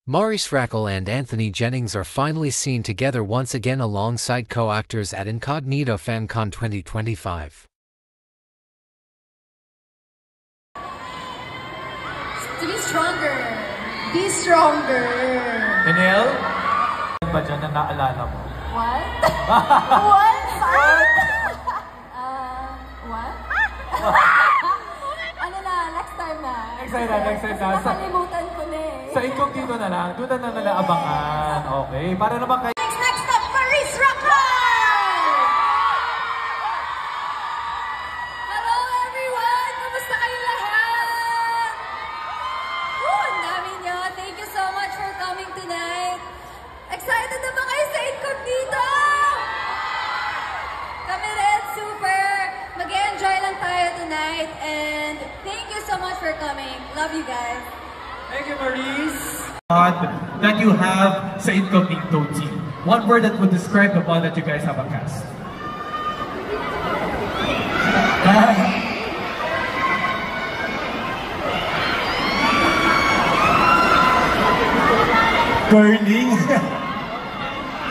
Maurice Rackle and Anthony Jennings are finally seen together once again alongside co-actors at Incognito FanCon 2025. To be stronger. Be stronger. Danielle? Ano ba dyan na naalala mo? What? What? What? Ano na, next time na. Next time na. Nakalimutan ko na eh. Sa Incognito na lang, doon na nila abangan. Okay, para naman kayo. Next up, Maurice Rackle! Hello everyone! Kamusta kayo lahat? Ang dami nyo. Thank you so much for coming tonight. Excited na ba kayo sa Incognito? Kami rin, super. Mag-enjoy lang tayo tonight. And thank you so much for coming. Love you guys. Thank you, Maurice. That you have sa Incognito team. One word that would describe the bond that you guys have a cast. Curling.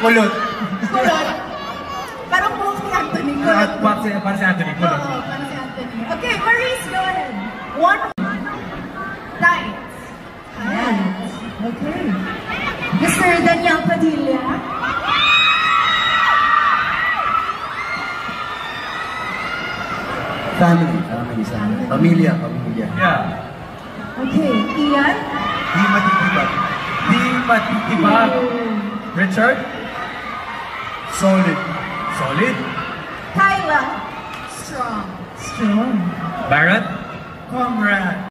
Kulot. Kulot. Parang buhok ni Anthony. Kulot. Para si Anthony. Kulot. Oo, para si Anthony. Okay, Maurice, go ahead. One. Tight. Ayan. Okay. Mr. Daniel Padilla. Family. Pamilya. Yeah. Okay, Ian. Di matitibag. Richard? Solid. Kyla. Strong. Baron? Comrade.